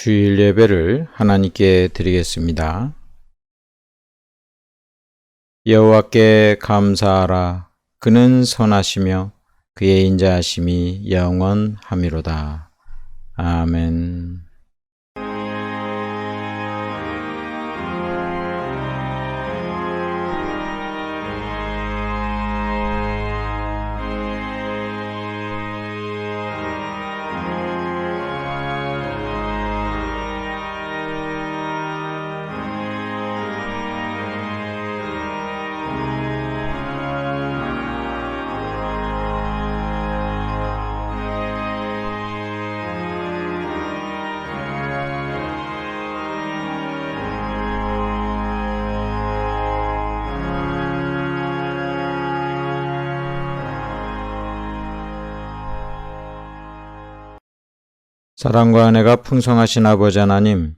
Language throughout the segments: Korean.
주일 예배를 하나님께 드리겠습니다. 여호와께 감사하라. 그는 선하시며 그의 인자하심이 영원하미로다. 아멘. 사랑과 은혜가 풍성하신 아버지 하나님,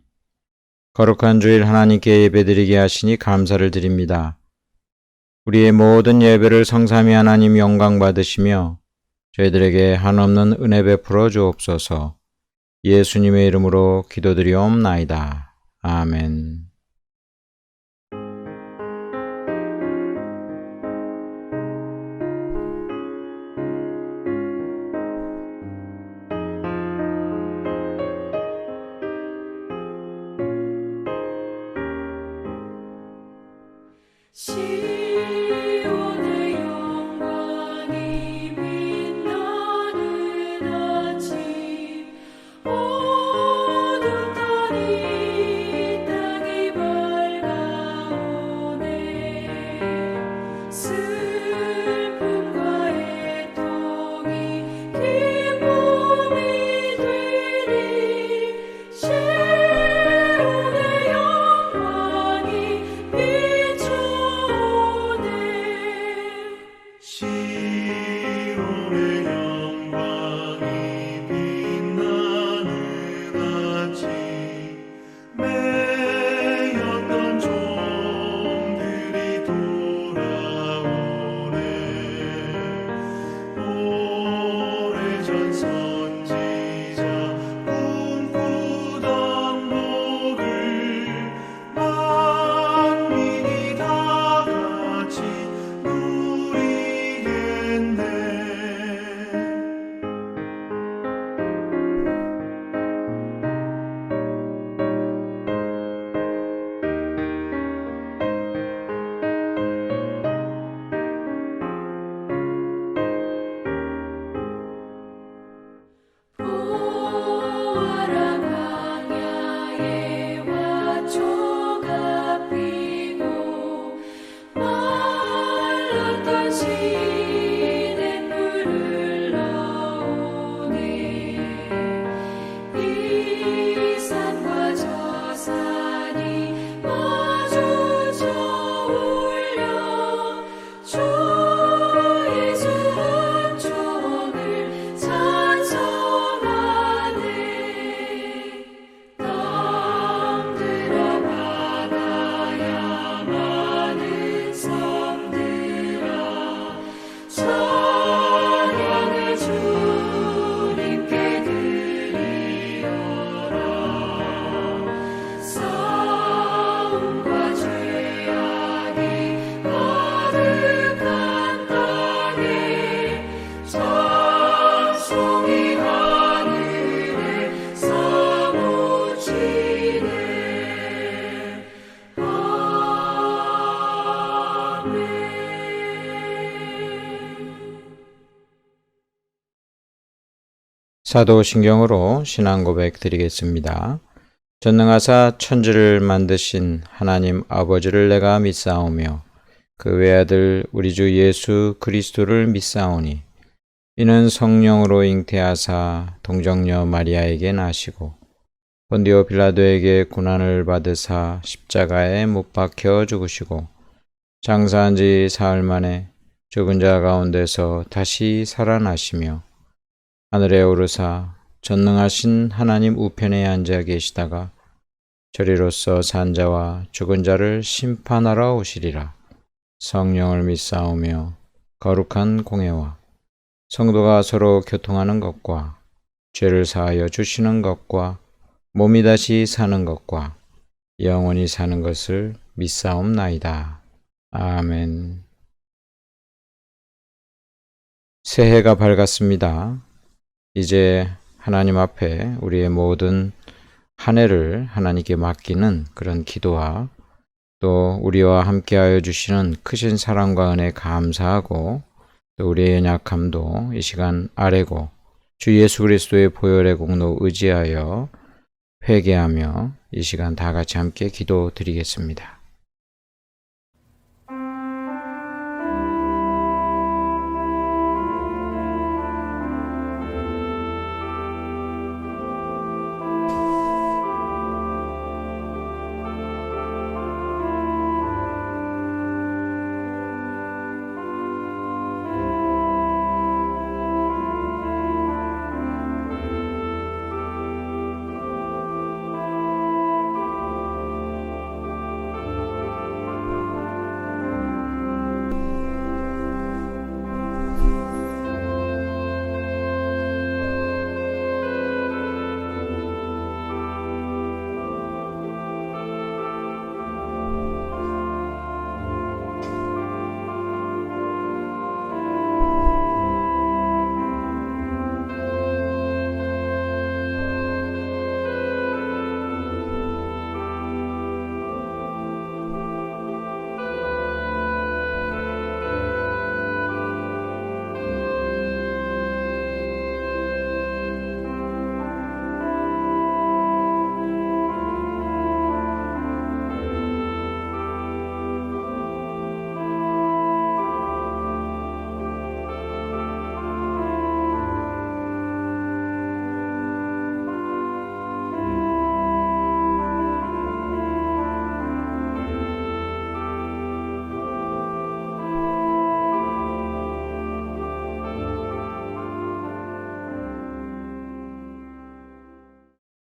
거룩한 주일 하나님께 예배드리게 하시니 감사를 드립니다. 우리의 모든 예배를 성삼위 하나님 영광 받으시며 저희들에게 한없는 은혜 베풀어 주옵소서. 예수님의 이름으로 기도드리옵나이다. 아멘. 시온의 영광이 빛나는 아침, 어둠 달이 땅이 밝아오네. 슬픔과 애통이 기쁨이 되리. 시온의 영광이 시온의 영광이 빛나는 아침, 매였던 종들이 돌아오네. 오래전 선지자 꿈꾸던 복을 만민이 다 같이 누리겠네. 보아라 광야에 화초가 피고 말랐던 시냇물을 흘러오네. 이 산과 저 산이 마주쳐 울려 주의 순종을 찬송하네. 땅들아 바다야 많은 섬들아 찬양을 주님께 드리어라. 싸움과 죄악이 가득한 땅에 찬송이 하늘에 사무치네. 아멘. 사도신경으로 신앙 고백 드리겠습니다. 전능하사 천지를 만드신 하나님 아버지를 내가 믿사오며 그 외아들 우리 주 예수 그리스도를 믿사오니 이는 성령으로 잉태하사 동정녀 마리아에게 나시고 본디오 빌라도에게 고난을 받으사 십자가에 못 박혀 죽으시고 장사한 지 사흘 만에 죽은 자 가운데서 다시 살아나시며 하늘에 오르사 전능하신 하나님 우편에 앉아 계시다가 저리로서 산 자와 죽은 자를 심판하러 오시리라. 성령을 믿사오며 거룩한 공회와 성도가 서로 교통하는 것과 죄를 사하여 주시는 것과 몸이 다시 사는 것과 영원히 사는 것을 믿사옵나이다. 아멘. 새해가 밝았습니다. 이제 하나님 앞에 우리의 모든 한 해를 하나님께 맡기는 그런 기도와 또 우리와 함께하여 주시는 크신 사랑과 은혜 감사하고 또 우리의 연약함도 이 시간 아뢰고 주 예수 그리스도의 보혈의 공로 의지하여 회개하며 이 시간 다 같이 함께 기도드리겠습니다.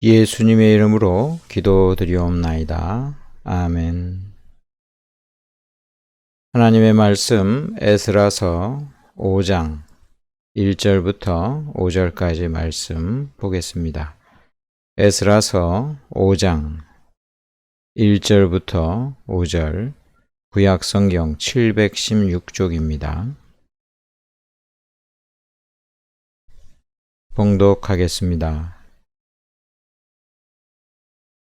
예수님의 이름으로 기도드리옵나이다. 아멘. 하나님의 말씀 에스라서 5장 1절부터 5절까지 말씀 보겠습니다. 에스라서 5장 1절부터 5절 구약성경 716쪽입니다. 봉독하겠습니다.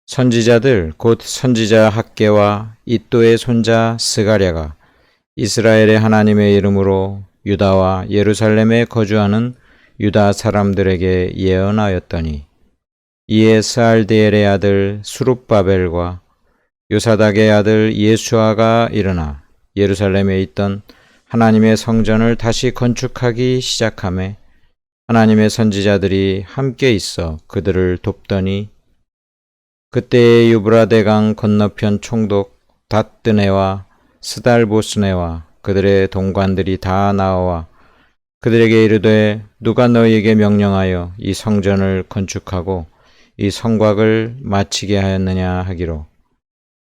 선지자들 곧 선지자 학개와 이또의 손자 스가랴가 이스라엘의 하나님의 이름으로 유다와 예루살렘에 거주하는 유다 사람들에게 예언하였더니 이에 스알디엘의 아들 수룹바벨과 요사닥의 아들 예수아가 일어나 예루살렘에 있던 하나님의 성전을 다시 건축하기 시작하매 하나님의 선지자들이 함께 있어 그들을 돕더니 그때의 유브라데강 건너편 총독 닷드네와 스달보스네와 그들의 동관들이 다 나와 그들에게 이르되 누가 너희에게 명령하여 이 성전을 건축하고 이 성곽을 마치게 하였느냐 하기로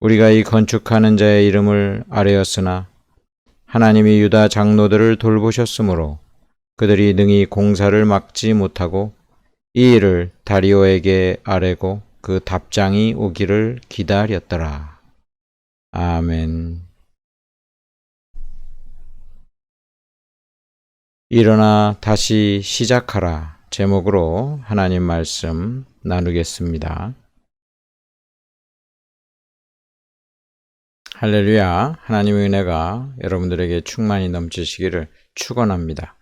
우리가 이 건축하는 자의 이름을 아뢰었으나 하나님이 유다 장로들을 돌보셨으므로 그들이 능히 공사를 막지 못하고 이 일을 다리오에게 아뢰고 그 답장이 오기를 기다렸더라. 아멘. 일어나 다시 시작하라 제목으로 하나님 말씀 나누겠습니다. 할렐루야. 하나님의 은혜가 여러분들에게 충만히 넘치시기를 축원합니다.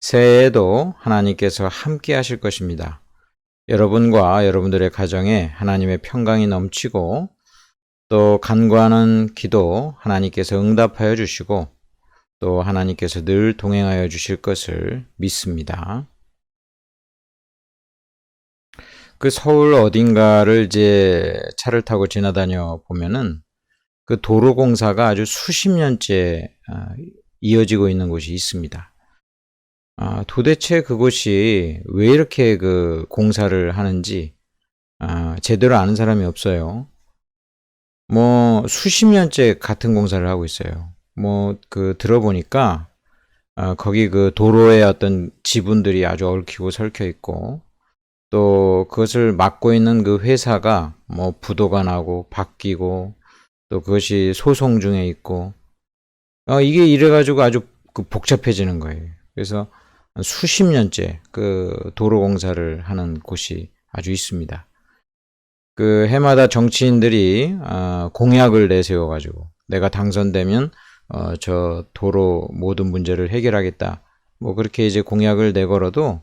새해에도 하나님께서 함께 하실 것입니다. 여러분과 여러분들의 가정에 하나님의 평강이 넘치고 또 간구하는 기도 하나님께서 응답하여 주시고 또 하나님께서 늘 동행하여 주실 것을 믿습니다. 그 서울 어딘가를 이제 차를 타고 지나다녀 보면은 그 도로 공사가 아주 수십 년째 이어지고 있는 곳이 있습니다. 도대체 그곳이 왜 이렇게 그 공사를 하는지 제대로 아는 사람이 없어요. 뭐 수십 년째 같은 공사를 하고 있어요. 뭐 그 들어보니까 거기 그 도로에 어떤 지분들이 아주 얽히고 설켜 있고 또 그것을 맡고 있는 그 회사가 뭐 부도가 나고 바뀌고 또 그것이 소송 중에 있고 이게 이래가지고 아주 그 복잡해지는 거예요. 그래서 수십 년째 그 도로 공사를 하는 곳이 아주 있습니다. 그 해마다 정치인들이 공약을 내세워가지고 내가 당선되면 저 도로 모든 문제를 해결하겠다. 뭐 그렇게 이제 공약을 내걸어도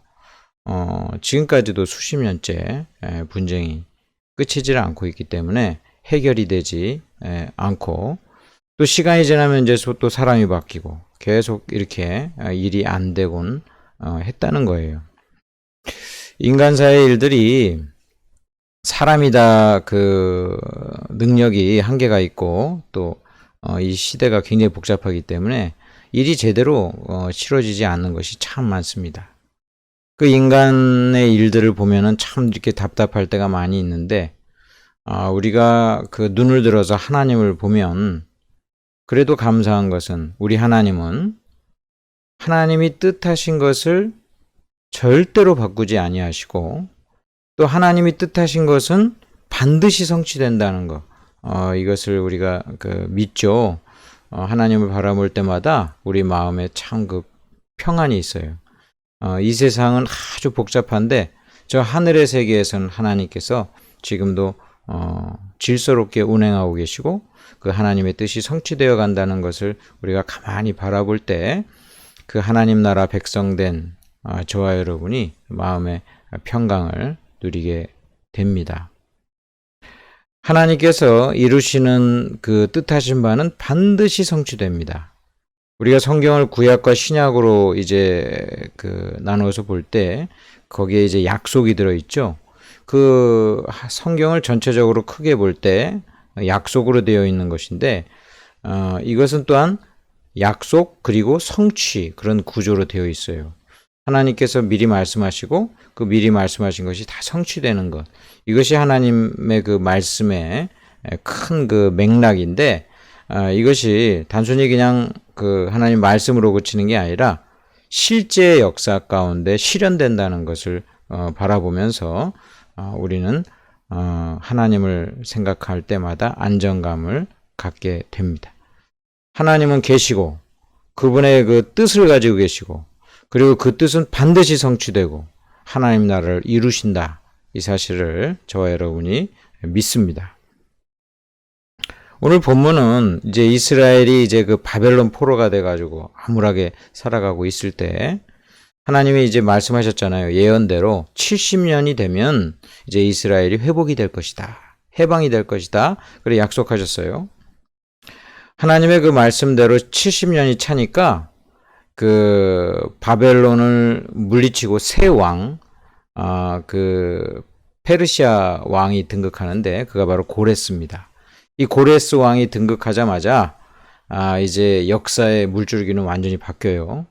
지금까지도 수십 년째 분쟁이 끝이질 않고 있기 때문에 해결이 되지 않고 또 시간이 지나면 이제 또 사람이 바뀌고 계속 이렇게 일이 안 되곤 했다는 거예요. 인간사의 일들이 사람이 다 그 능력이 한계가 있고 또 이 시대가 굉장히 복잡하기 때문에 일이 제대로 치러지지 않는 것이 참 많습니다. 그 인간의 일들을 보면은 참 이렇게 답답할 때가 많이 있는데 우리가 그 눈을 들어서 하나님을 보면 그래도 감사한 것은 우리 하나님은 하나님이 뜻하신 것을 절대로 바꾸지 아니하시고 또 하나님이 뜻하신 것은 반드시 성취된다는 것. 이것을 우리가 그 믿죠. 하나님을 바라볼 때마다 우리 마음에 참 그 평안이 있어요. 이 세상은 아주 복잡한데 저 하늘의 세계에서는 하나님께서 지금도 질서롭게 운행하고 계시고 그 하나님의 뜻이 성취되어 간다는 것을 우리가 가만히 바라볼 때 그 하나님 나라 백성된 저와 여러분이 마음의 평강을 누리게 됩니다. 하나님께서 이루시는 그 뜻하신 바는 반드시 성취됩니다. 우리가 성경을 구약과 신약으로 이제 그 나누어서 볼 때 거기에 이제 약속이 들어있죠. 그 성경을 전체적으로 크게 볼 때 약속으로 되어 있는 것인데 이것은 또한 약속 그리고 성취 그런 구조로 되어 있어요. 하나님께서 미리 말씀하시고 그 미리 말씀하신 것이 다 성취되는 것. 이것이 하나님의 그 말씀의 큰 그 맥락인데 이것이 단순히 그냥 그 하나님 말씀으로 그치는 게 아니라 실제 역사 가운데 실현된다는 것을 바라보면서 우리는 하나님을 생각할 때마다 안정감을 갖게 됩니다. 하나님은 계시고 그분의 그 뜻을 가지고 계시고 그리고 그 뜻은 반드시 성취되고 하나님 나라를 이루신다. 이 사실을 저와 여러분이 믿습니다. 오늘 본문은 이제 이스라엘이 이제 그 바벨론 포로가 돼가지고 암울하게 살아가고 있을 때 하나님이 이제 말씀하셨잖아요. 예언대로 70년이 되면 이제 이스라엘이 회복이 될 것이다. 해방이 될 것이다. 그래 약속하셨어요. 하나님의 그 말씀대로 70년이 차니까 그 바벨론을 물리치고 새 왕, 그 페르시아 왕이 등극하는데 그가 바로 고레스입니다. 이 고레스 왕이 등극하자마자 이제 역사의 물줄기는 완전히 바뀌어요.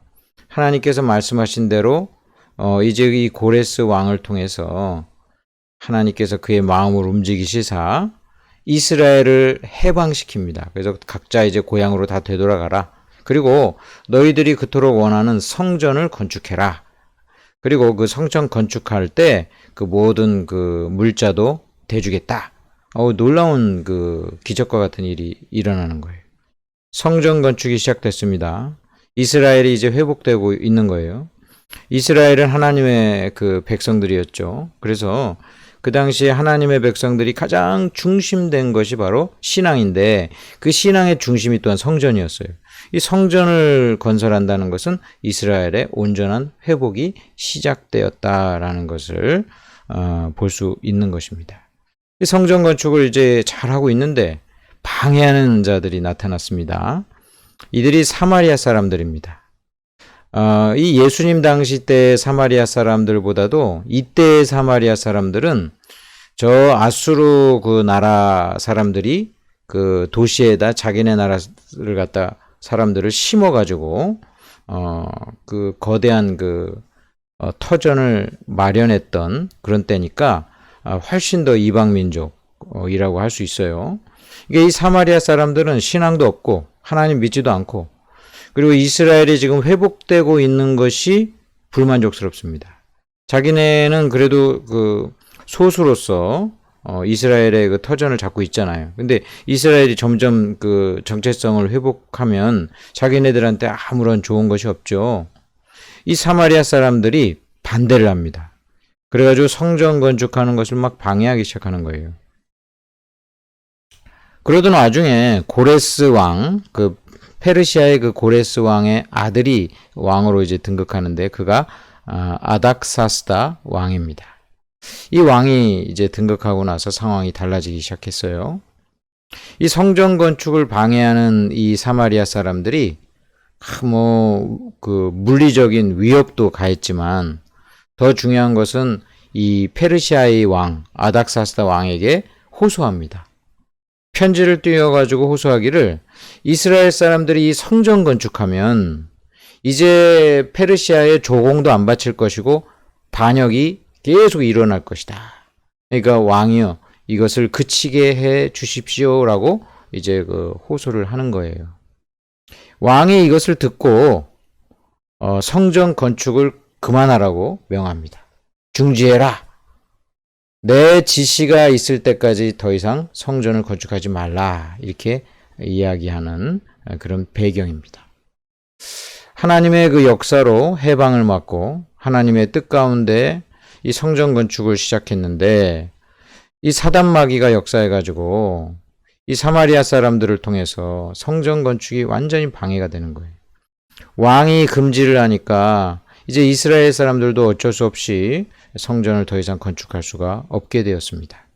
하나님께서 말씀하신 대로 이제 이 고레스 왕을 통해서 하나님께서 그의 마음을 움직이시사 이스라엘을 해방시킵니다. 그래서 각자 이제 고향으로 다 되돌아가라. 그리고 너희들이 그토록 원하는 성전을 건축해라. 그리고 그 성전 건축할 때 그 모든 그 물자도 대주겠다. 놀라운 그 기적과 같은 일이 일어나는 거예요. 성전 건축이 시작됐습니다. 이스라엘이 이제 회복되고 있는 거예요. 이스라엘은 하나님의 그 백성들이었죠. 그래서 그 당시에 하나님의 백성들이 가장 중심된 것이 바로 신앙인데 그 신앙의 중심이 또한 성전이었어요. 이 성전을 건설한다는 것은 이스라엘의 온전한 회복이 시작되었다라는 것을 볼 수 있는 것입니다. 이 성전 건축을 이제 잘하고 있는데 방해하는 자들이 나타났습니다. 이들이 사마리아 사람들입니다. 이 예수님 당시 때 사마리아 사람들보다도 이때의 사마리아 사람들은 저 아수르 그 나라 사람들이 그 도시에다 자기네 나라를 갖다 사람들을 심어가지고 그 거대한 그 터전을 마련했던 그런 때니까 훨씬 더 이방 민족이라고 할 수 있어요. 이게 이 사마리아 사람들은 신앙도 없고 하나님 믿지도 않고 그리고 이스라엘이 지금 회복되고 있는 것이 불만족스럽습니다. 자기네는 그래도 그 소수로서 이스라엘의 그 터전을 잡고 있잖아요. 근데 이스라엘이 점점 그 정체성을 회복하면 자기네들한테 아무런 좋은 것이 없죠. 이 사마리아 사람들이 반대를 합니다. 그래가지고 성전 건축하는 것을 막 방해하기 시작하는 거예요. 그러던 와중에 고레스 왕, 그 페르시아의 그 고레스 왕의 아들이 왕으로 이제 등극하는데 그가 아닥사스다 왕입니다. 이 왕이 이제 등극하고 나서 상황이 달라지기 시작했어요. 이 성전 건축을 방해하는 이 사마리아 사람들이 그 물리적인 위협도 가했지만 더 중요한 것은 이 페르시아의 왕 아닥사스다 왕에게 호소합니다. 편지를 띄워가지고 호소하기를 이스라엘 사람들이 이 성전 건축하면 이제 페르시아의 조공도 안 바칠 것이고 반역이 계속 일어날 것이다. 그러니까 왕이여 이것을 그치게 해 주십시오라고 이제 그 호소를 하는 거예요. 왕이 이것을 듣고 성전 건축을 그만하라고 명합니다. 중지해라. 내 지시가 있을 때까지 더 이상 성전을 건축하지 말라. 이렇게 이야기하는 그런 배경입니다. 하나님의 그 역사로 해방을 맞고 하나님의 뜻 가운데 이 성전 건축을 시작했는데 이 사단 마귀가 역사해가지고 이 사마리아 사람들을 통해서 성전 건축이 완전히 방해가 되는 거예요. 왕이 금지를 하니까 이제 이스라엘 사람들도 어쩔 수 없이 성전을 더 이상 건축할 수가 없게 되었습니다.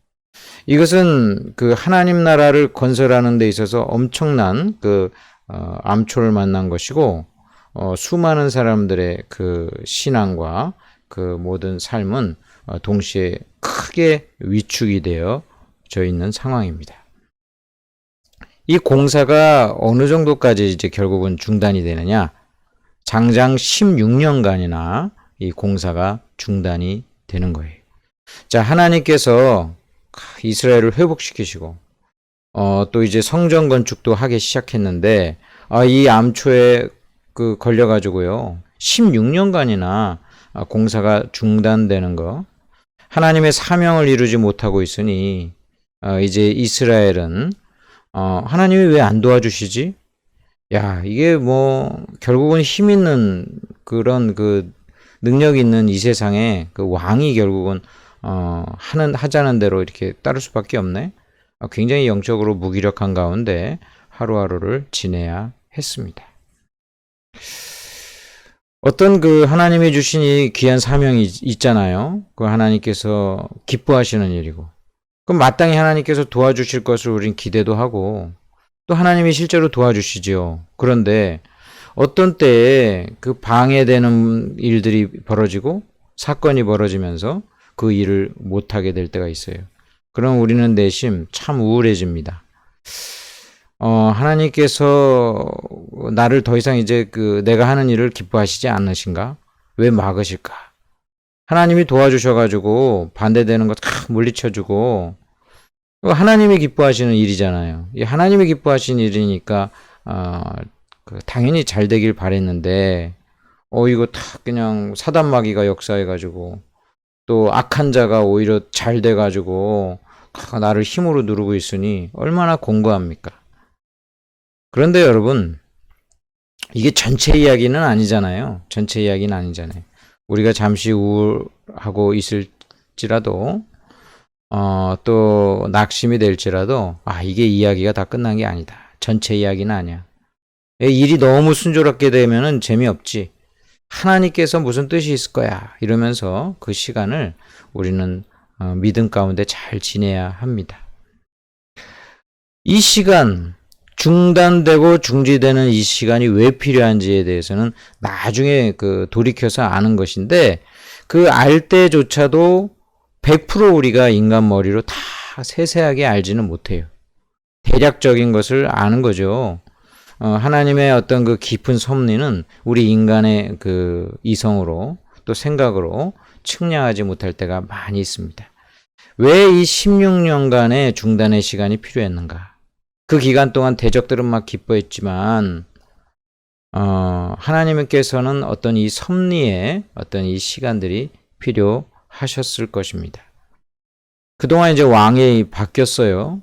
이것은 그 하나님 나라를 건설하는 데 있어서 엄청난 그 암초를 만난 것이고 수많은 사람들의 그 신앙과 그 모든 삶은 동시에 크게 위축이 되어져 있는 상황입니다. 이 공사가 어느 정도까지 이제 결국은 중단이 되느냐? 장장 16년간이나 이 공사가 중단이 되는 거예요. 자, 하나님께서 이스라엘을 회복시키시고 또 이제 성전 건축도 하기 시작했는데 이 암초에 그 걸려가지고요 16년간이나 공사가 중단되는 거, 하나님의 사명을 이루지 못하고 있으니 이제 이스라엘은 하나님이 왜 안 도와주시지? 야, 이게 뭐 결국은 힘 있는 그런 그 능력 있는 이 세상에 그 왕이 결국은 하자는 대로 이렇게 따를 수밖에 없네. 굉장히 영적으로 무기력한 가운데 하루하루를 지내야 했습니다. 어떤 그 하나님이 주신 이 귀한 사명이 있잖아요. 그 하나님께서 기뻐하시는 일이고, 그럼 마땅히 하나님께서 도와주실 것을 우린 기대도 하고, 또 하나님이 실제로 도와주시지요. 그런데 어떤 때에 그 방해되는 일들이 벌어지고 사건이 벌어지면서 그 일을 못하게 될 때가 있어요. 그럼 우리는 내심 참 우울해집니다. 하나님께서 나를 더 이상 이제 그 내가 하는 일을 기뻐하시지 않으신가? 왜 막으실까? 하나님이 도와주셔가지고 반대되는 거 다 물리쳐주고 하나님이 기뻐하시는 일이잖아요. 이 하나님이 기뻐하시는 일이니까 당연히 잘 되길 바랬는데 이거 다 그냥 사단 마귀가 역사해가지고 또 악한 자가 오히려 잘 돼가지고 나를 힘으로 누르고 있으니 얼마나 공고합니까? 그런데 여러분, 이게 전체 이야기는 아니잖아요. 전체 이야기는 아니잖아요. 우리가 잠시 우울하고 있을지라도 또 낙심이 될지라도 이게 이야기가 다 끝난 게 아니다. 전체 이야기는 아니야. 일이 너무 순조롭게 되면은 재미없지. 하나님께서 무슨 뜻이 있을 거야 이러면서 그 시간을 우리는 믿음 가운데 잘 지내야 합니다. 이 시간, 중단되고 중지되는 이 시간이 왜 필요한지에 대해서는 나중에 그 돌이켜서 아는 것인데 그 알 때조차도 100% 우리가 인간 머리로 다 세세하게 알지는 못해요. 대략적인 것을 아는 거죠. 하나님의 어떤 그 깊은 섭리는 우리 인간의 그 이성으로 또 생각으로 측량하지 못할 때가 많이 있습니다. 왜 이 16년간의 중단의 시간이 필요했는가? 그 기간 동안 대적들은 막 기뻐했지만 하나님께서는 어떤 이 섭리의 어떤 이 시간들이 필요하셨을 것입니다. 그동안 이제 왕이 바뀌었어요.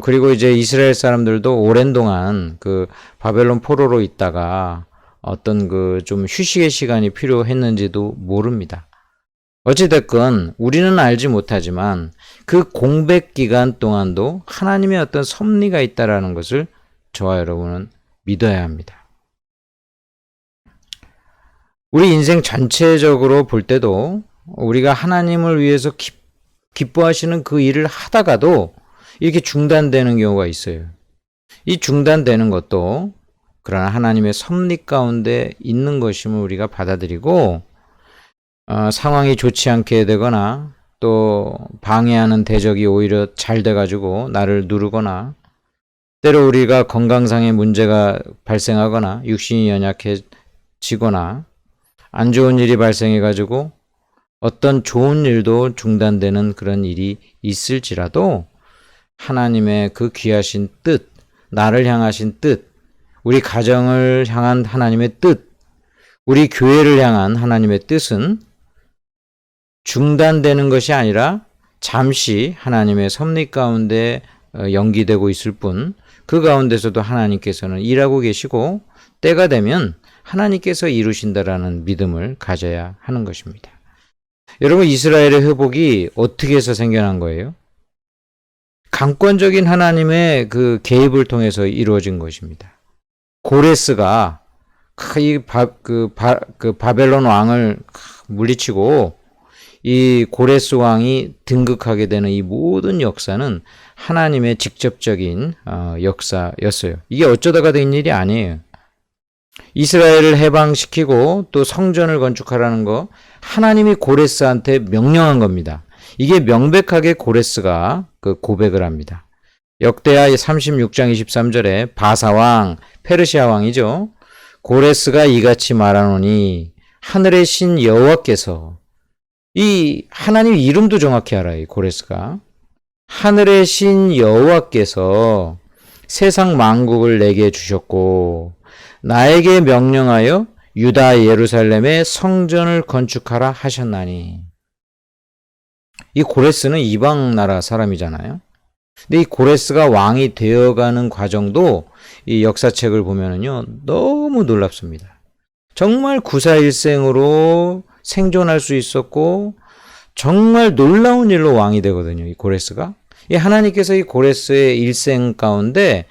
그리고 이제 이스라엘 사람들도 오랜 동안 그 바벨론 포로로 있다가 어떤 그 좀 휴식의 시간이 필요했는지도 모릅니다. 어찌됐건 우리는 알지 못하지만 그 공백 기간 동안도 하나님의 어떤 섭리가 있다라는 것을 저와 여러분은 믿어야 합니다. 우리 인생 전체적으로 볼 때도 우리가 하나님을 위해서 기뻐하시는 그 일을 하다가도 이렇게 중단되는 경우가 있어요. 이 중단되는 것도 그러나 하나님의 섭리 가운데 있는 것임을 우리가 받아들이고 상황이 좋지 않게 되거나 또 방해하는 대적이 오히려 잘 돼가지고 나를 누르거나 때로 우리가 건강상의 문제가 발생하거나 육신이 연약해지거나 안 좋은 일이 발생해가지고 어떤 좋은 일도 중단되는 그런 일이 있을지라도 하나님의 그 귀하신 뜻, 나를 향하신 뜻, 우리 가정을 향한 하나님의 뜻, 우리 교회를 향한 하나님의 뜻은 중단되는 것이 아니라 잠시 하나님의 섭리 가운데 연기되고 있을 뿐 그 가운데서도 하나님께서는 일하고 계시고 때가 되면 하나님께서 이루신다라는 믿음을 가져야 하는 것입니다. 여러분, 이스라엘의 회복이 어떻게 해서 생겨난 거예요? 강권적인 하나님의 그 개입을 통해서 이루어진 것입니다. 고레스가 바벨론 왕을 물리치고 이 고레스 왕이 등극하게 되는 이 모든 역사는 하나님의 직접적인 역사였어요. 이게 어쩌다가 된 일이 아니에요. 이스라엘을 해방시키고 또 성전을 건축하라는 거 하나님이 고레스한테 명령한 겁니다. 이게 명백하게 고레스가 그 고백을 합니다. 역대하 36장 23절에 바사왕, 페르시아 왕이죠. 고레스가 이같이 말하노니 하늘의 신 여호와께서, 이 하나님 이름도 정확히 알아요. 고레스가 하늘의 신 여호와께서 세상 만국을 내게 주셨고 나에게 명령하여 유다 예루살렘에 성전을 건축하라 하셨나니. 이 고레스는 이방 나라 사람이잖아요. 근데 이 고레스가 왕이 되어가는 과정도 이 역사책을 보면은요 너무 놀랍습니다. 정말 구사일생으로 생존할 수 있었고 정말 놀라운 일로 왕이 되거든요. 이 고레스가. 이 하나님께서 이 고레스의 일생 가운데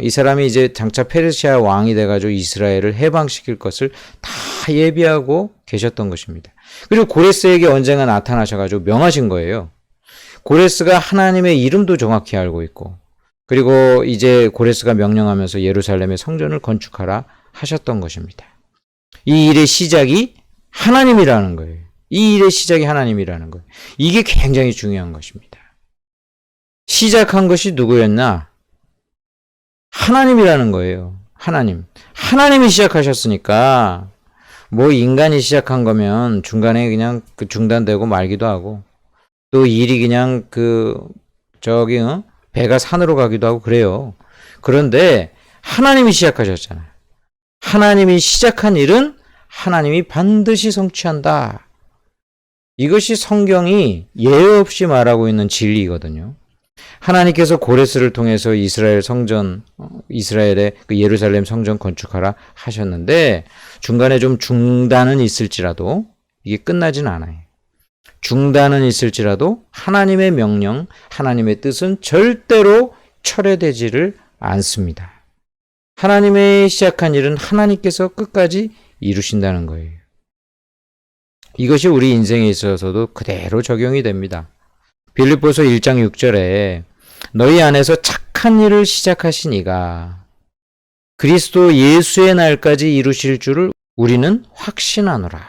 이 사람이 이제 장차 페르시아 왕이 돼가지고 이스라엘을 해방시킬 것을 다 예비하고 계셨던 것입니다. 그리고 고레스에게 언젠가 나타나셔가지고 명하신 거예요. 고레스가 하나님의 이름도 정확히 알고 있고, 그리고 이제 고레스가 명령하면서 예루살렘의 성전을 건축하라 하셨던 것입니다. 이 일의 시작이 하나님이라는 거예요. 이 일의 시작이 하나님이라는 거예요. 이게 굉장히 중요한 것입니다. 시작한 것이 누구였나? 하나님이라는 거예요. 하나님이 시작하셨으니까 뭐 인간이 시작한 거면 중간에 그냥 중단되고 말기도 하고 또 일이 그냥 배가 산으로 가기도 하고 그래요. 그런데 하나님이 시작하셨잖아요. 하나님이 시작한 일은 하나님이 반드시 성취한다. 이것이 성경이 예외 없이 말하고 있는 진리이거든요. 하나님께서 고레스를 통해서 이스라엘 성전, 이스라엘의 그 예루살렘 성전 건축하라 하셨는데 중간에 좀 중단은 있을지라도 이게 끝나진 않아요. 중단은 있을지라도 하나님의 명령, 하나님의 뜻은 절대로 철회되지를 않습니다. 하나님의 시작한 일은 하나님께서 끝까지 이루신다는 거예요. 이것이 우리 인생에 있어서도 그대로 적용이 됩니다. 빌립보서 1장 6절에 너희 안에서 착한 일을 시작하신 이가 그리스도 예수의 날까지 이루실 줄을 우리는 확신하노라.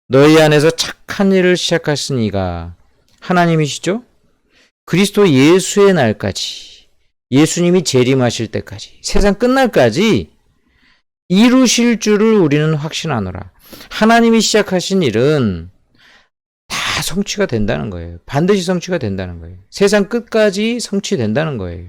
너희 안에서 착한 일을 시작하신 이가 하나님이시죠? 그리스도 예수의 날까지, 예수님이 재림하실 때까지, 세상 끝날까지 이루실 줄을 우리는 확신하노라. 하나님이 시작하신 일은 다 성취가 된다는 거예요. 반드시 성취가 된다는 거예요. 세상 끝까지 성취된다는 거예요.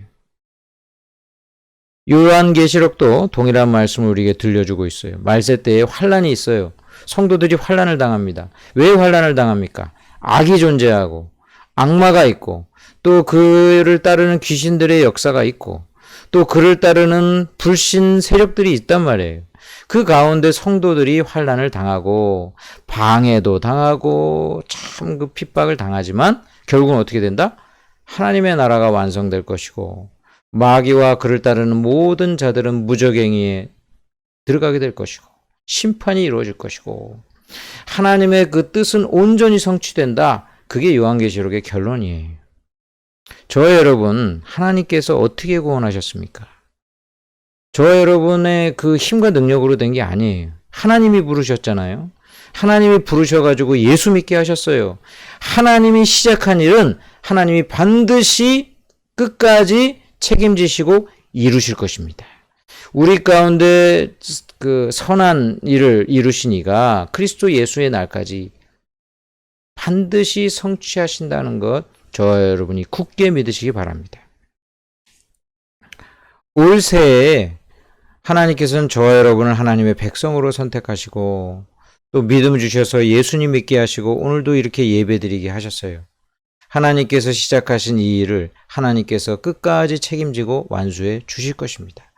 요한계시록도 동일한 말씀을 우리에게 들려주고 있어요. 말세 때에 환란이 있어요. 성도들이 환난을 당합니다. 왜 환난을 당합니까? 악이 존재하고 악마가 있고 또 그를 따르는 귀신들의 역사가 있고 또 그를 따르는 불신 세력들이 있단 말이에요. 그 가운데 성도들이 환난을 당하고 방해도 당하고 참 그 핍박을 당하지만 결국은 어떻게 된다? 하나님의 나라가 완성될 것이고 마귀와 그를 따르는 모든 자들은 무적행위에 들어가게 될 것이고 심판이 이루어질 것이고 하나님의 그 뜻은 온전히 성취된다. 그게 요한계시록의 결론이에요. 저와 여러분, 하나님께서 어떻게 구원하셨습니까? 저와 여러분의 그 힘과 능력으로 된 게 아니에요. 하나님이 부르셨잖아요. 하나님이 부르셔가지고 예수 믿게 하셨어요. 하나님이 시작한 일은 하나님이 반드시 끝까지 책임지시고 이루실 것입니다. 우리 가운데 그 선한 일을 이루시니가 그리스도 예수의 날까지 반드시 성취하신다는 것 저와 여러분이 굳게 믿으시기 바랍니다. 올 새해 하나님께서는 저와 여러분을 하나님의 백성으로 선택하시고 또 믿음 주셔서 예수님 믿게 하시고 오늘도 이렇게 예배드리게 하셨어요. 하나님께서 시작하신 이 일을 하나님께서 끝까지 책임지고 완수해 주실 것입니다.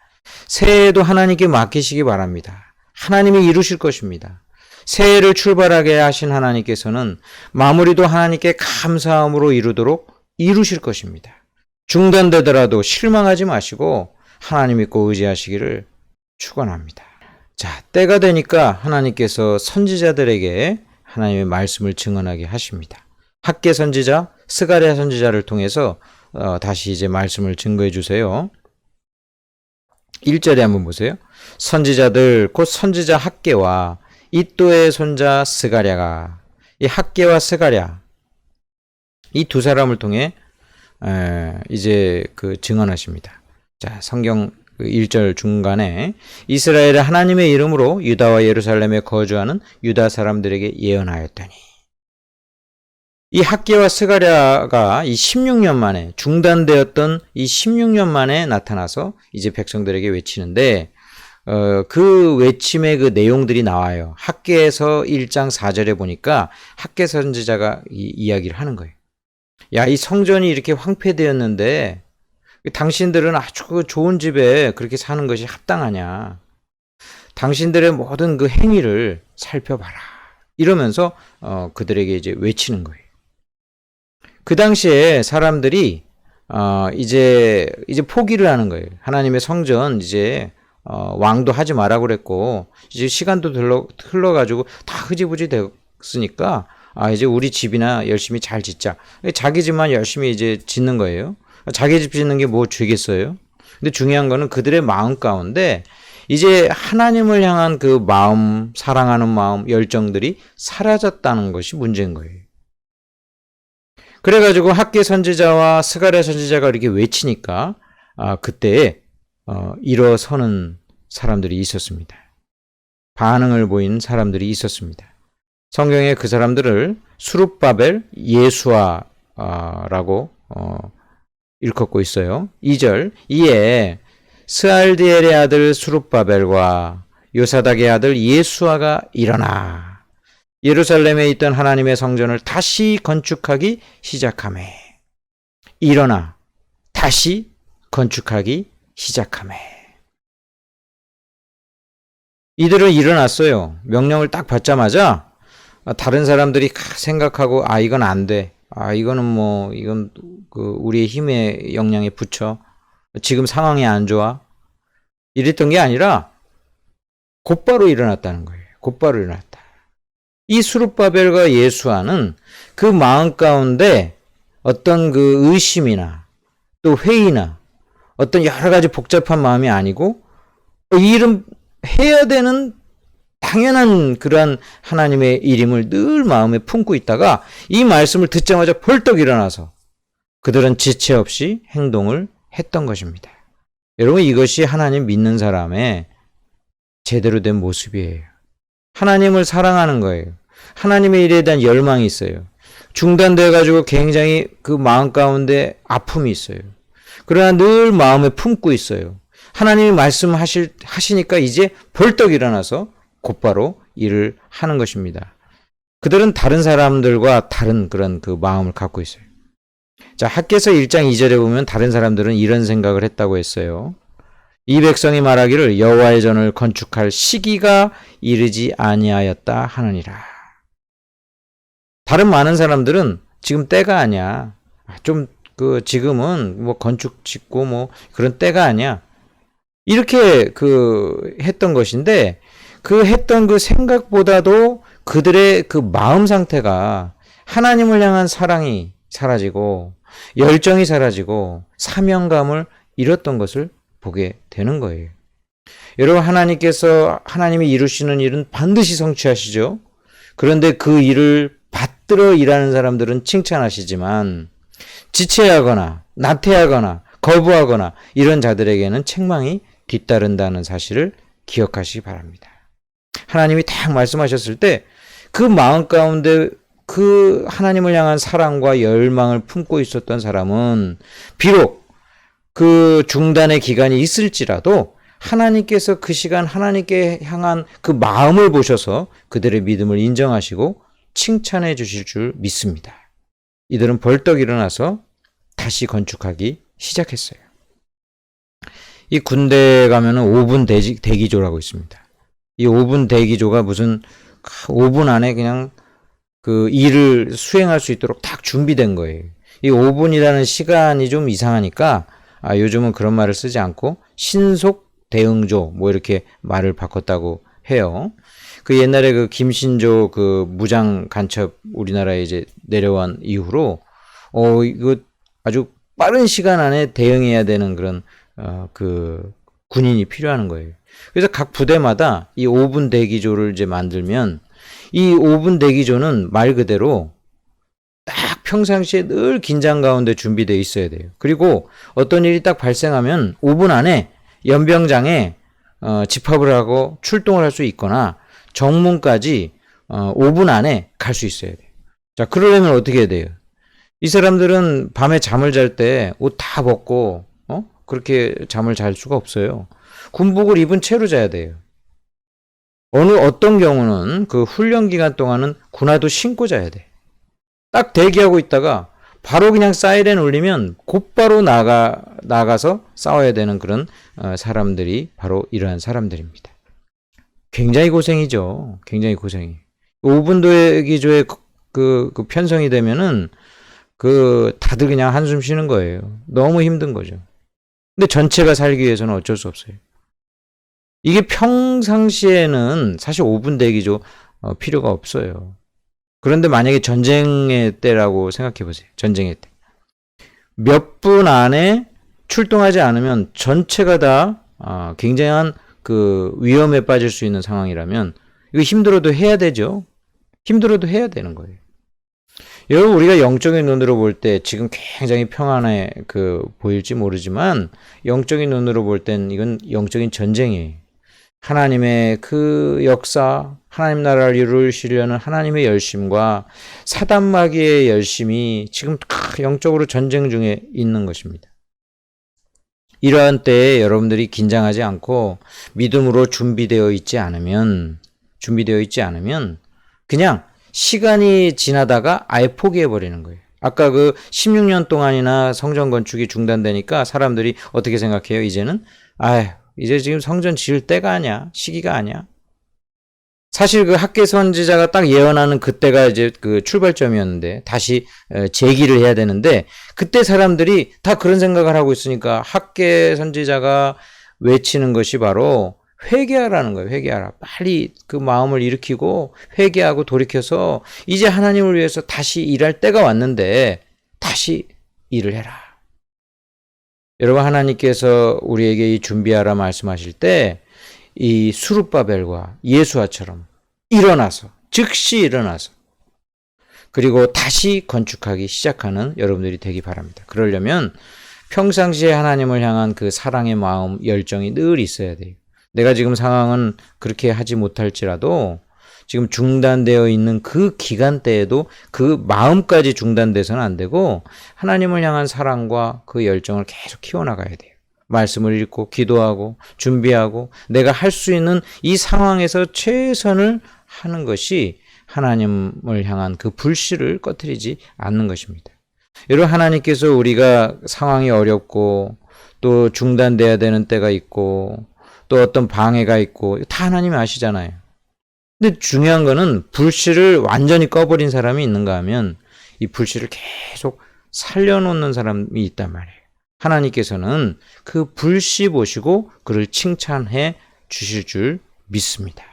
새해에도 하나님께 맡기시기 바랍니다. 하나님이 이루실 것입니다. 새해를 출발하게 하신 하나님께서는 마무리도 하나님께 감사함으로 이루도록 이루실 것입니다. 중단되더라도 실망하지 마시고 하나님 믿고 의지하시기를 축원합니다. 자, 때가 되니까 하나님께서 선지자들에게 하나님의 말씀을 증언하게 하십니다. 학개 선지자, 스가랴 선지자를 통해서 다시 이제 말씀을 증거해 주세요. 1절에 한번 보세요. 선지자들 곧 선지자 학개와 이또의 손자 스가랴가 이 학개와 스가랴 이 두 사람을 통해 이제 그 증언하십니다. 자, 성경 1절 중간에 이스라엘의 하나님의 이름으로 유다와 예루살렘에 거주하는 유다 사람들에게 예언하였더니 이 학개와 스가랴가 이 16년 만에 중단되었던 이 16년 만에 나타나서 이제 백성들에게 외치는데 그 외침의 그 내용들이 나와요. 학개에서 1장 4절에 보니까 학개 선지자가 이야기를 하는 거예요. 야, 이 성전이 이렇게 황폐되었는데 당신들은 아주 좋은 집에 그렇게 사는 것이 합당하냐. 당신들의 모든 그 행위를 살펴봐라. 이러면서 그들에게 이제 외치는 거예요. 그 당시에 사람들이 이제 포기를 하는 거예요. 하나님의 성전 이제 왕도 하지 마라 그랬고 이제 시간도 흘러가지고 다 흐지부지 됐으니까 이제 우리 집이나 열심히 잘 짓자. 자기 집만 열심히 이제 짓는 거예요. 자기 집 짓는 게 뭐 죄겠어요? 근데 중요한 거는 그들의 마음 가운데 이제 하나님을 향한 그 마음, 사랑하는 마음, 열정들이 사라졌다는 것이 문제인 거예요. 그래가지고 학개 선지자와 스가랴 선지자가 이렇게 외치니까 그때에 일어서는 사람들이 있었습니다. 반응을 보이는 사람들이 있었습니다. 성경에 그 사람들을 수룹바벨 예수아라고 일컫고 있어요. 2절 이에 스알디엘의 아들 수룹바벨과 요사닥의 아들 예수아가 일어나 예루살렘에 있던 하나님의 성전을 다시 건축하기 시작하매 일어나 다시 건축하기 시작하매 이들은 일어났어요. 명령을 딱 받자마자 다른 사람들이 생각하고 이건 안 돼. 이거는 이건 그 우리의 힘의 역량에 붙여. 지금 상황이 안 좋아. 이랬던 게 아니라 곧바로 일어났다는 거예요. 곧바로 일어났다. 이 수룹바벨과 예수아는 그 마음 가운데 어떤 그 의심이나 또 회의나 어떤 여러 가지 복잡한 마음이 아니고 이 일은 해야 되는 당연한 그러한 하나님의 일임을 늘 마음에 품고 있다가 이 말씀을 듣자마자 벌떡 일어나서 그들은 지체 없이 행동을 했던 것입니다. 여러분 이것이 하나님 믿는 사람의 제대로 된 모습이에요. 하나님을 사랑하는 거예요. 하나님의 일에 대한 열망이 있어요. 중단돼 가지고 굉장히 그 마음 가운데 아픔이 있어요. 그러나 늘 마음에 품고 있어요. 하나님이 말씀하시니까 이제 벌떡 일어나서 곧바로 일을 하는 것입니다. 그들은 다른 사람들과 다른 그런 그 마음을 갖고 있어요. 자, 학개서 1장 2절에 보면 다른 사람들은 이런 생각을 했다고 했어요. 이 백성이 말하기를 여호와의 전을 건축할 시기가 이르지 아니하였다 하느니라. 다른 많은 사람들은 지금 때가 아니야. 좀 지금은 뭐 건축 짓고 뭐 그런 때가 아니야. 이렇게 했던 것인데 그 했던 그 생각보다도 그들의 그 마음 상태가 하나님을 향한 사랑이 사라지고 열정이 사라지고 사명감을 잃었던 것을 보게 되는 거예요. 여러분, 하나님이 이루시는 일은 반드시 성취하시죠. 그런데 그 일을 받들어 일하는 사람들은 칭찬하시지만 지체하거나 나태하거나 거부하거나 이런 자들에게는 책망이 뒤따른다는 사실을 기억하시기 바랍니다. 하나님이 딱 말씀하셨을 때 그 마음 가운데 그 하나님을 향한 사랑과 열망을 품고 있었던 사람은 비록 그 중단의 기간이 있을지라도 하나님께서 그 시간 하나님께 향한 그 마음을 보셔서 그들의 믿음을 인정하시고 칭찬해 주실 줄 믿습니다. 이들은 벌떡 일어나서 다시 건축하기 시작했어요. 이 군대 가면은 5분 대기조라고 있습니다. 이 5분 대기조가 무슨 5분 안에 그냥 그 일을 수행할 수 있도록 딱 준비된 거예요. 이 5분이라는 시간이 좀 이상하니까 요즘은 그런 말을 쓰지 않고 신속 대응조 뭐 이렇게 말을 바꿨다고 해요. 그 옛날에 그 김신조 그 무장 간첩 우리나라에 이제 내려온 이후로 이거 아주 빠른 시간 안에 대응해야 되는 그런 그 군인이 필요한 거예요. 그래서 각 부대마다 이 5분 대기조를 이제 만들면 이 5분 대기조는 말 그대로 딱 평상시에 늘 긴장 가운데 준비되어 있어야 돼요. 그리고 어떤 일이 딱 발생하면 5분 안에 연병장에 집합을 하고 출동을 할 수 있거나 정문까지 5분 안에 갈 수 있어야 돼요. 자, 그러려면 어떻게 해야 돼요? 이 사람들은 밤에 잠을 잘 때 옷 다 벗고 그렇게 잠을 잘 수가 없어요. 군복을 입은 채로 자야 돼요. 어떤 경우는 그 훈련 기간 동안은 군화도 신고 자야 돼. 딱 대기하고 있다가 바로 그냥 사이렌 울리면 곧바로 나가서 싸워야 되는 그런 사람들이 바로 이러한 사람들입니다. 굉장히 고생이죠. 굉장히 고생이. 5분 대기조에 그 편성이 되면은 다들 그냥 한숨 쉬는 거예요. 너무 힘든 거죠. 근데 전체가 살기 위해서는 어쩔 수 없어요. 이게 평상시에는 사실 5분 대기조 필요가 없어요. 그런데 만약에 전쟁의 때라고 생각해 보세요. 전쟁의 때. 몇 분 안에 출동하지 않으면 전체가 다 굉장한 그 위험에 빠질 수 있는 상황이라면 이거 힘들어도 해야 되죠. 힘들어도 해야 되는 거예요. 여러분, 우리가 영적인 눈으로 볼 때 지금 굉장히 평안해 보일지 모르지만 영적인 눈으로 볼 땐 이건 영적인 전쟁이에요. 하나님의 그 역사, 하나님 나라를 이루시려는 하나님의 열심과 사단 마귀의 열심이 지금 영적으로 전쟁 중에 있는 것입니다. 이러한 때에 여러분들이 긴장하지 않고 믿음으로 준비되어 있지 않으면 그냥 시간이 지나다가 아예 포기해버리는 거예요. 아까 16년 동안이나 성전 건축이 중단되니까 사람들이 어떻게 생각해요? 이제 지금 성전 지을 때가 아니야. 시기가 아니야. 사실 학개 선지자가 딱 예언하는 그때가 이제 출발점이었는데 다시 재기를 해야 되는데 그때 사람들이 다 그런 생각을 하고 있으니까 학개 선지자가 외치는 것이 바로 회개하라는 거예요. 회개하라. 빨리 그 마음을 일으키고 회개하고 돌이켜서 이제 하나님을 위해서 다시 일할 때가 왔는데 다시 일을 해라. 여러분, 하나님께서 우리에게 이 준비하라 말씀하실 때 이 수룹바벨과 예수아처럼 즉시 일어나서 그리고 다시 건축하기 시작하는 여러분들이 되기 바랍니다. 그러려면 평상시에 하나님을 향한 그 사랑의 마음, 열정이 늘 있어야 돼요. 내가 지금 상황은 그렇게 하지 못할지라도 지금 중단되어 있는 그 기간대에도 그 마음까지 중단돼서는 안 되고 하나님을 향한 사랑과 그 열정을 계속 키워나가야 돼요. 말씀을 읽고 기도하고 준비하고 내가 할 수 있는 이 상황에서 최선을 하는 것이 하나님을 향한 그 불씨를 꺼뜨리지 않는 것입니다. 여러분, 하나님께서 우리가 상황이 어렵고 또 중단돼야 되는 때가 있고 또 어떤 방해가 있고 다 하나님이 아시잖아요. 근데 중요한 거는 불씨를 완전히 꺼버린 사람이 있는가 하면 이 불씨를 계속 살려놓는 사람이 있단 말이에요. 하나님께서는 그 불씨 보시고 그를 칭찬해 주실 줄 믿습니다.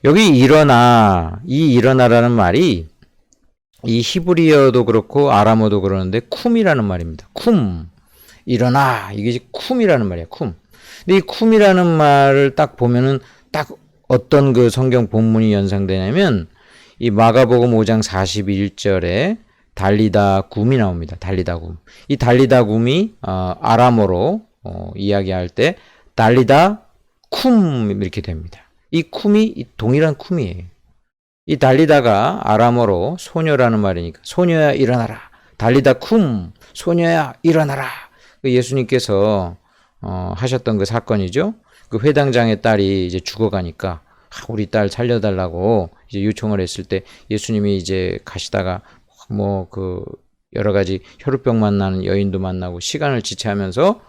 여기 일어나, 이 일어나라는 말이 이 히브리어도 그렇고 아람어도 그러는데 쿰이라는 말입니다. 쿰, 일어나, 이게 쿰이라는 말이에요. 쿰. 근데 이 쿰이라는 말을 딱 보면은 딱 어떤 그 성경 본문이 연상되냐면 이 마가복음 5장 41절에 달리다 굼이 나옵니다. 달리다 굼. 이 달리다 굼이 아람어로 이야기할 때 달리다 쿰 이렇게 됩니다. 이 쿰이 동일한 쿰이에요. 이 달리다가 아람어로 소녀라는 말이니까 소녀야 일어나라. 달리다 쿰, 소녀야 일어나라. 예수님께서 하셨던 그 사건이죠. 그 회당장의 딸이 이제 죽어가니까 우리 딸 살려달라고 이제 요청을 했을 때 예수님이 이제 가시다가 뭐 그 여러 가지 혈우병 만나는 여인도 만나고 시간을 지체하면서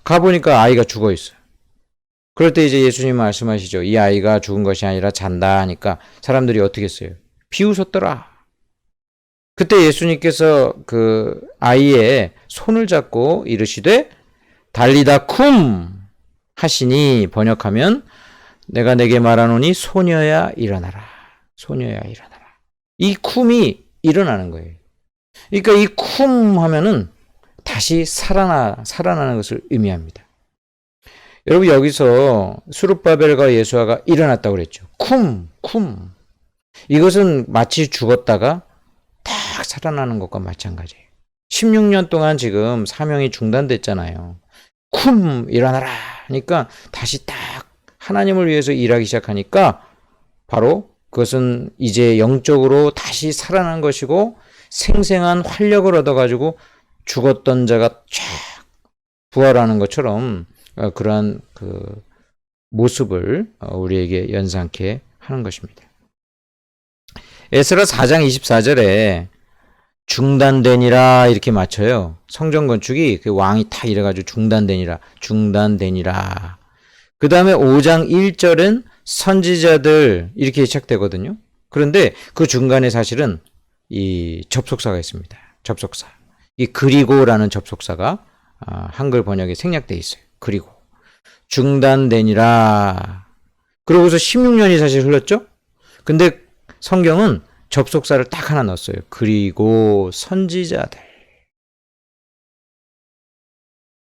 가보니까 아이가 죽어 있어요. 그럴 때 이제 예수님 말씀하시죠. 이 아이가 죽은 것이 아니라 잔다 하니까 사람들이 어떻게 했어요? 비웃었더라. 그때 예수님께서 그 아이의 손을 잡고 이르시되 달리다 쿰 하시니 번역하면 내가 내게 말하노니 소녀야 일어나라. 소녀야 일어나라. 이 쿰이 일어나는 거예요. 그러니까 이 쿰 하면은 다시 살아나는 것을 의미합니다. 여러분, 여기서 수룹바벨과 예수아가 일어났다고 그랬죠. 쿰. 이것은 마치 죽었다가 딱 살아나는 것과 마찬가지예요. 16년 동안 지금 사명이 중단됐잖아요. 쿰 일어나라 하니까 다시 딱 하나님을 위해서 일하기 시작하니까 바로 그것은 이제 영적으로 다시 살아난 것이고 생생한 활력을 얻어가지고 죽었던 자가 쫙 부활하는 것처럼 그러한 그 모습을 우리에게 연상케 하는 것입니다. 에스라 4장 24절에 중단되니라 이렇게 맞춰요. 성전 건축이 그 왕이 탁 이래가지고 중단되니라. 그 다음에 5장 1절은 선지자들 이렇게 시작되거든요. 그런데 그 중간에 사실은 이 접속사가 있습니다. 접속사. 이 그리고라는 접속사가 한글 번역에 생략되어 있어요. 그리고 중단되니라. 그러고서 16년이 사실 흘렀죠. 근데 성경은 접속사를 딱 하나 넣었어요. 그리고 선지자들.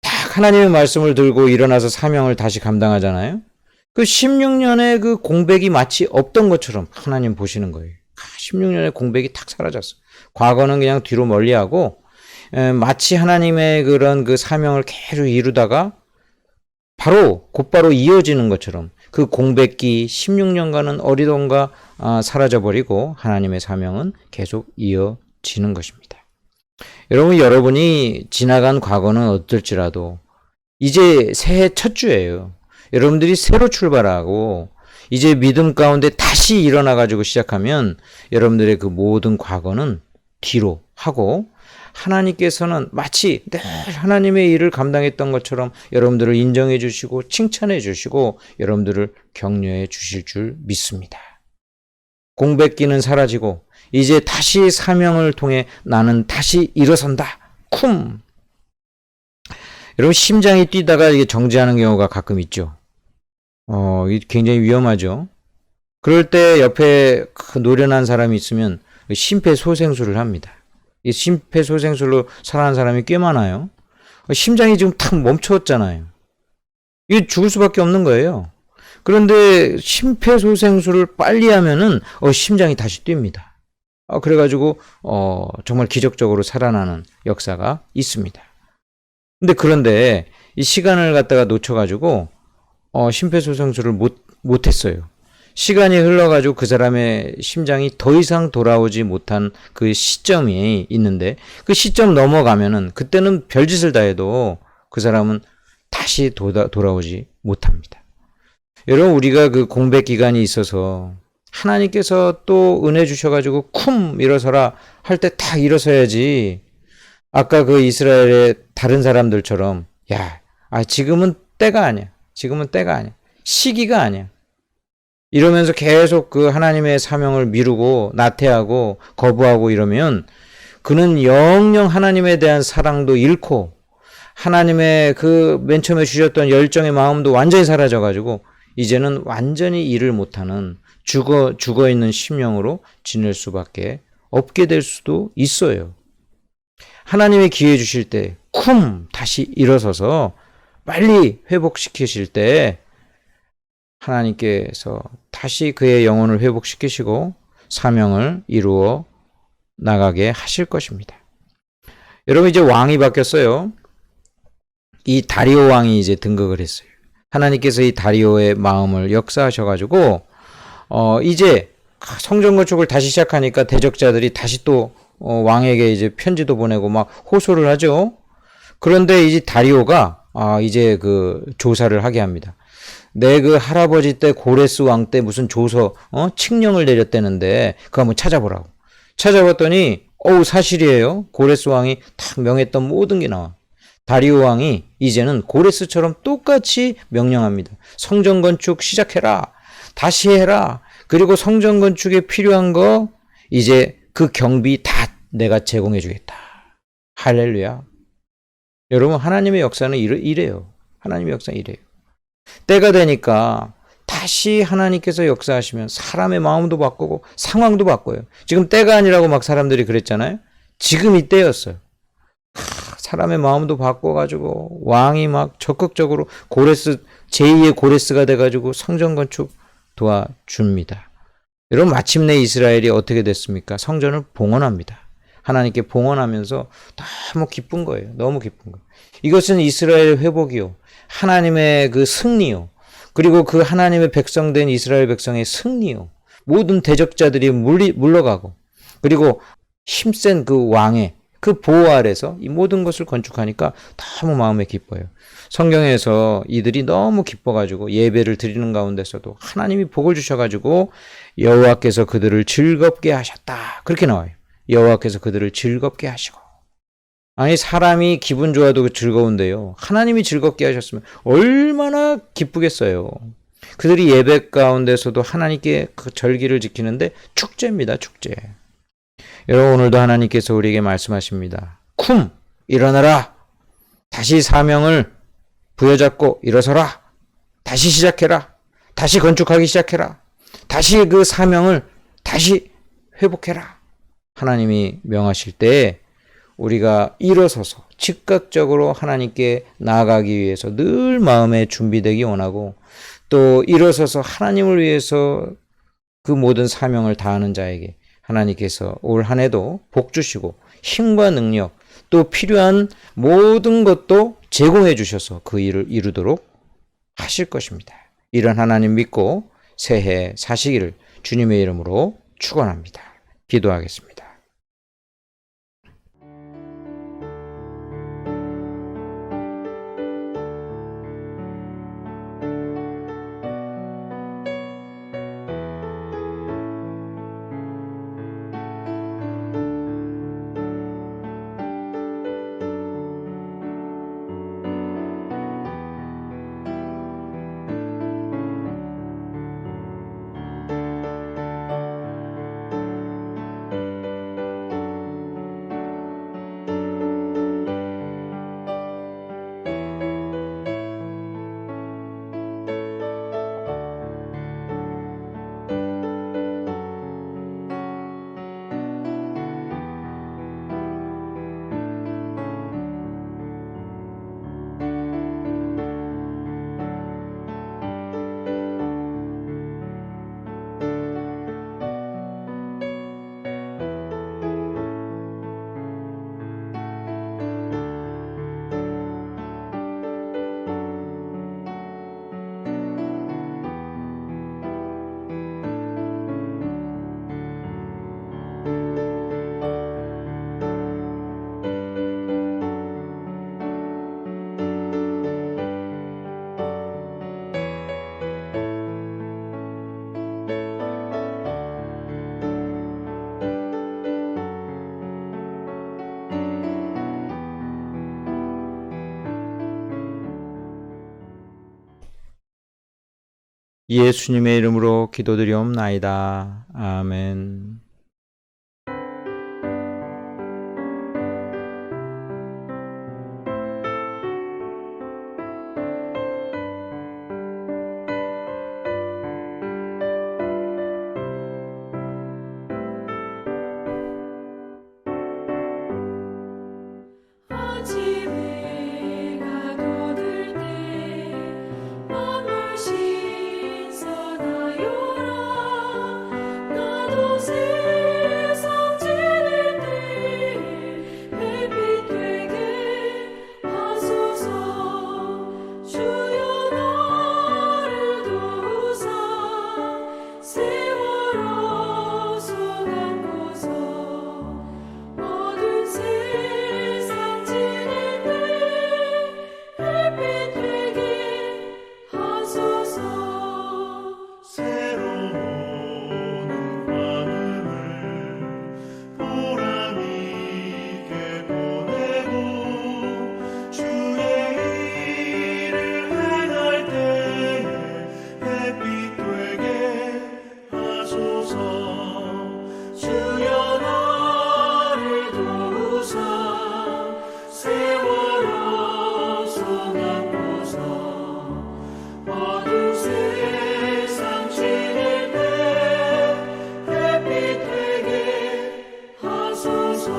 딱 하나님의 말씀을 들고 일어나서 사명을 다시 감당하잖아요. 그 16년의 그 공백이 마치 없던 것처럼 하나님 보시는 거예요. 16년의 공백이 탁 사라졌어. 과거는 그냥 뒤로 멀리하고 마치 하나님의 그런 그 사명을 계속 이루다가 곧바로 이어지는 것처럼 그 공백기 16년간은 어리동가 사라져버리고 하나님의 사명은 계속 이어지는 것입니다. 여러분이 지나간 과거는 어떨지라도 이제 새해 첫 주예요. 여러분들이 새로 출발하고 이제 믿음 가운데 다시 일어나가지고 시작하면 여러분들의 그 모든 과거는 뒤로 하고 하나님께서는 마치 늘 하나님의 일을 감당했던 것처럼 여러분들을 인정해 주시고 칭찬해 주시고 여러분들을 격려해 주실 줄 믿습니다. 공백기는 사라지고 이제 다시 사명을 통해 나는 다시 일어선다. 쿰. 여러분, 심장이 뛰다가 이게 정지하는 경우가 가끔 있죠. 굉장히 위험하죠. 그럴 때 옆에 노련한 사람이 있으면 심폐소생술을 합니다. 이 심폐소생술로 살아난 사람이 꽤 많아요. 심장이 지금 탁 멈췄잖아요. 이게 죽을 수밖에 없는 거예요. 그런데 심폐소생술을 빨리 하면은 심장이 다시 뜁니다. 그래가지고 정말 기적적으로 살아나는 역사가 있습니다. 그런데 이 시간을 갖다가 놓쳐가지고 심폐소생술을 못했어요. 시간이 흘러가지고 그 사람의 심장이 더 이상 돌아오지 못한 그 시점이 있는데 그 시점 넘어가면은 그때는 별짓을 다 해도 그 사람은 다시 돌아오지 못합니다. 여러분, 우리가 그 공백 기간이 있어서 하나님께서 또 은혜 주셔가지고 쿰 일어서라 할 때 딱 일어서야지. 아까 그 이스라엘의 다른 사람들처럼 야, 지금은 때가 아니야. 지금은 때가 아니야. 시기가 아니야. 이러면서 계속 그 하나님의 사명을 미루고 나태하고 거부하고 이러면 그는 영영 하나님에 대한 사랑도 잃고 하나님의 그 맨 처음에 주셨던 열정의 마음도 완전히 사라져가지고 이제는 완전히 일을 못하는 죽어 있는 심령으로 지낼 수밖에 없게 될 수도 있어요. 하나님의 기회 주실 때 쿰 다시 일어서서 빨리 회복시키실 때 하나님께서 다시 그의 영혼을 회복시키시고 사명을 이루어 나가게 하실 것입니다. 여러분, 이제 왕이 바뀌었어요. 이 다리오 왕이 이제 등극을 했어요. 하나님께서 이 다리오의 마음을 역사하셔가지고 이제 성전 건축을 다시 시작하니까 대적자들이 다시 또 왕에게 이제 편지도 보내고 막 호소를 하죠. 그런데 이제 다리오가 이제 그 조사를 하게 합니다. 내 그 할아버지 때 고레스 왕 때 무슨 조서 칙령을 내렸다는데 그거 한번 찾아보라고. 찾아봤더니 사실이에요. 고레스 왕이 딱 명했던 모든 게 나와. 다리오 왕이 이제는 고레스처럼 똑같이 명령합니다. 성전 건축 시작해라. 다시 해라. 그리고 성전 건축에 필요한 거 이제 그 경비 다 내가 제공해 주겠다. 할렐루야. 여러분, 하나님의 역사는 이래요. 하나님의 역사는 이래요. 때가 되니까 다시 하나님께서 역사하시면 사람의 마음도 바꾸고 상황도 바꿔요. 지금 때가 아니라고 막 사람들이 그랬잖아요. 지금 이 때였어요. 사람의 마음도 바꿔가지고 왕이 막 적극적으로 제2의 고레스가 돼가지고 성전 건축 도와줍니다. 여러분, 마침내 이스라엘이 어떻게 됐습니까? 성전을 봉헌합니다. 하나님께 봉헌하면서 너무 기쁜 거예요. 너무 기쁜 거예요. 이것은 이스라엘 회복이요. 하나님의 그 승리요. 그리고 그 하나님의 백성된 이스라엘 백성의 승리요. 모든 대적자들이 물러가고 그리고 힘센 그 왕의 그 보호 아래서 이 모든 것을 건축하니까 너무 마음에 기뻐요. 성경에서 이들이 너무 기뻐가지고 예배를 드리는 가운데서도 하나님이 복을 주셔가지고 여호와께서 그들을 즐겁게 하셨다. 그렇게 나와요. 여호와께서 그들을 즐겁게 하시고. 아니, 사람이 기분 좋아도 즐거운데요. 하나님이 즐겁게 하셨으면 얼마나 기쁘겠어요. 그들이 예배 가운데서도 하나님께 그 절기를 지키는데 축제입니다. 축제. 여러분, 오늘도 하나님께서 우리에게 말씀하십니다. 쿰! 일어나라! 다시 사명을 부여잡고 일어서라! 다시 시작해라! 다시 건축하기 시작해라! 다시 그 사명을 다시 회복해라! 하나님이 명하실 때 우리가 일어서서 즉각적으로 하나님께 나아가기 위해서 늘 마음에 준비되기 원하고 또 일어서서 하나님을 위해서 그 모든 사명을 다하는 자에게 하나님께서 올 한 해도 복 주시고 힘과 능력 또 필요한 모든 것도 제공해 주셔서 그 일을 이루도록 하실 것입니다. 이런 하나님 믿고 새해 사시기를 주님의 이름으로 축원합니다. 기도하겠습니다. 예수님의 이름으로 기도드리옵나이다. 아멘. 아침에 가둬들 때 만물 신선하여라. 나도 세상 지낼 때 햇빛 되게 하소서. 주여 나를 도우사 세월호 소망고서. 어두운 세상 지낼 때 햇빛 되게 하소서. 새로운 밤을 보람 있게 보내고 주의 일을 행할 때에 햇빛 되게 하소서. 주여 나를 도우사 세월호 소망고서. 어두운 세상 지낼 때 햇빛 되게 하소서.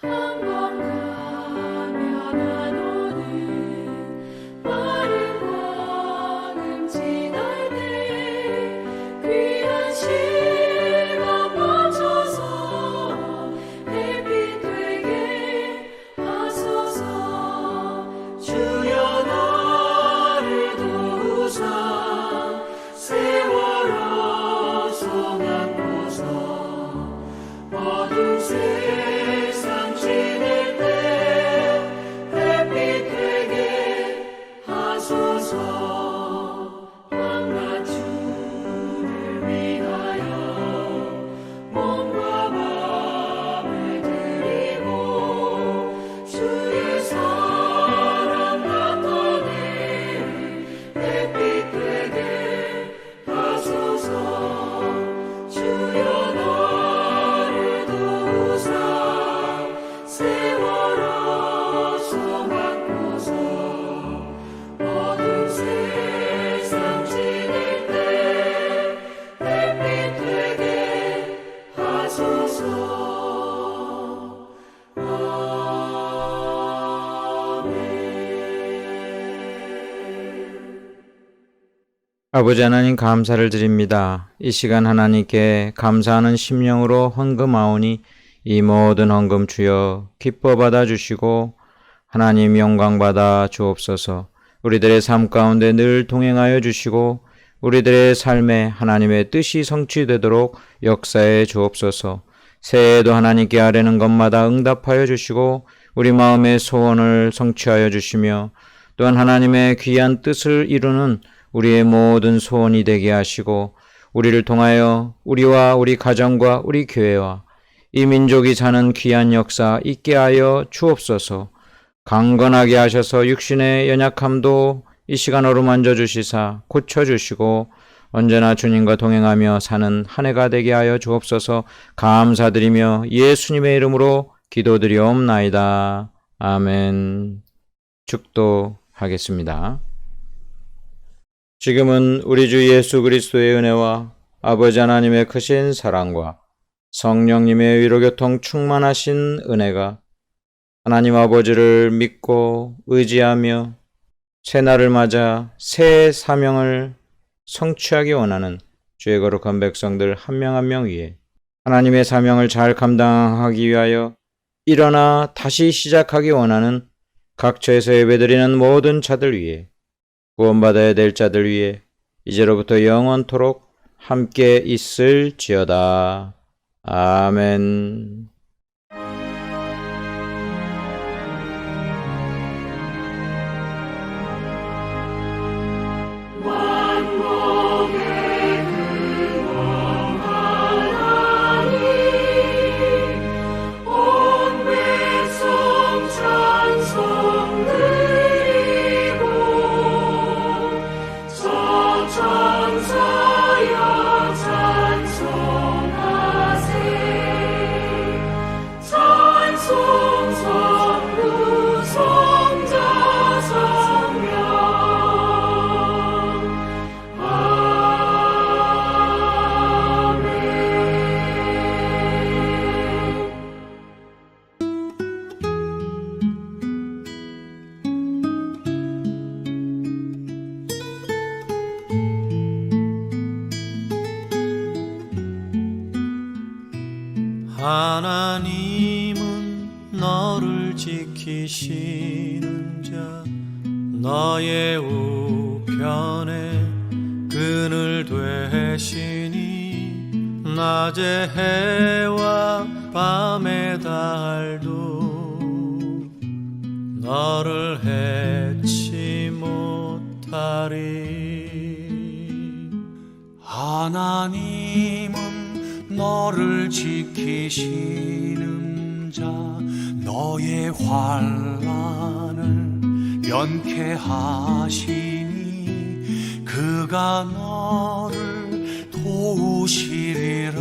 한 번 가면 안 오는 마른 광음 지날 때 귀한 시간 맞춰서 햇빛 되게 하소서. 주여 나를 도우사 세월호 소망고서. 어두운 세상 지낼 때 햇빛 되게 하소서. 밤낮 주를 위하여 몸과 마음을 드리고 주의 사랑 나타내 햇빛 되게 하소서. 주여 나를 도우사 세월호 소망고서. 어두운 세상 지낼 때 햇빛 되게 하소서. 아버지 하나님 감사를 드립니다. 이 시간 하나님께 감사하는 심령으로 헌금하오니 이 모든 헌금 주여 기뻐 받아주시고 하나님 영광 받아 주옵소서. 우리들의 삶 가운데 늘 동행하여 주시고 우리들의 삶에 하나님의 뜻이 성취되도록 역사해 주옵소서. 새해에도 하나님께 아뢰는 것마다 응답하여 주시고 우리 마음의 소원을 성취하여 주시며 또한 하나님의 귀한 뜻을 이루는 우리의 모든 소원이 되게 하시고 우리를 통하여 우리와 우리 가정과 우리 교회와 이 민족이 사는 귀한 역사 있게 하여 주옵소서. 강건하게 하셔서 육신의 연약함도 이 시간 어루만져 주시사 고쳐주시고 언제나 주님과 동행하며 사는 한 해가 되게 하여 주옵소서. 감사드리며 예수님의 이름으로 기도드리옵나이다. 아멘. 축도하겠습니다. 지금은 우리 주 예수 그리스도의 은혜와 아버지 하나님의 크신 사랑과 성령님의 위로교통 충만하신 은혜가 하나님 아버지를 믿고 의지하며 새날을 맞아 새 사명을 성취하기 원하는 주의 거룩한 백성들 한 명 한 명 위에 하나님의 사명을 잘 감당하기 위하여 일어나 다시 시작하기 원하는 각처에서 예배드리는 모든 자들 위에 구원받아야 될 자들 위에 이제로부터 영원토록 함께 있을지어다. 아멘. 하나님은 너를 지키시는 자, 너의 우편에 그늘 되시니 낮의 해와 밤의 달도 너를 해치 못하리. 하나님은 너를 지키시는 자, 너의 환난을 면케하시니 그가 너를 도우시리라.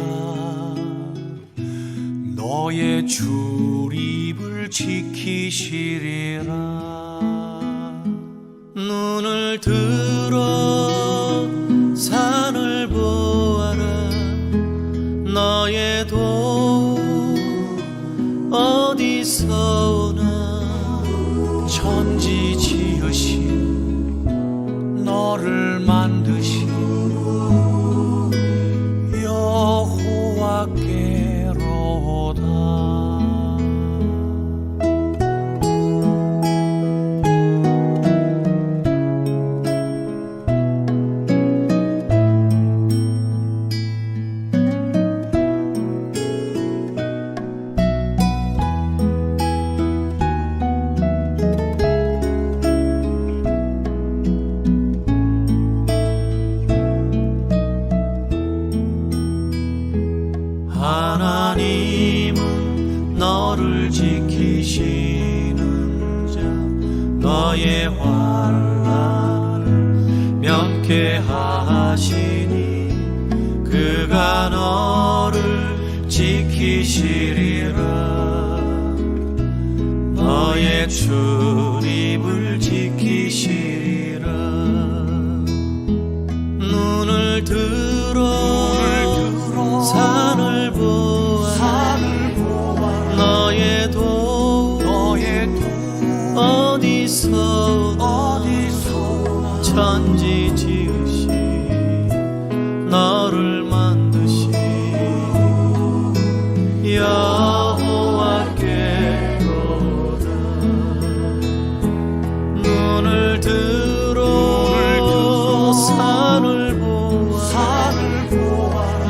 너의 출입을 지키시리라. 눈을 들어 산을 보아라. 너의 도움 어디서 오나. 천지 지으신 너를 만드신 여호와께로다. 하나님은 너를 지키시는 자, 너의 환난을 면케하시니 그가 너를 지키시리라. 너의 출입을 지키시리라. 눈을 들어 산을 보아. 너의 도움 어디서 오나. 천지 지으신 너를 만드신 여호와께로다. 눈을 들어 산을 보아.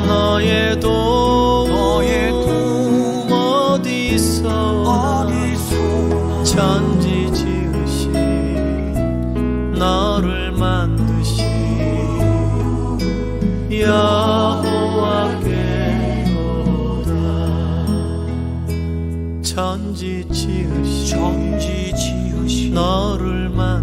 너의 도움 어디서 오나. 천지 지으신 너를 만드신 여호와께로다. 천지 지으신 너를 만드신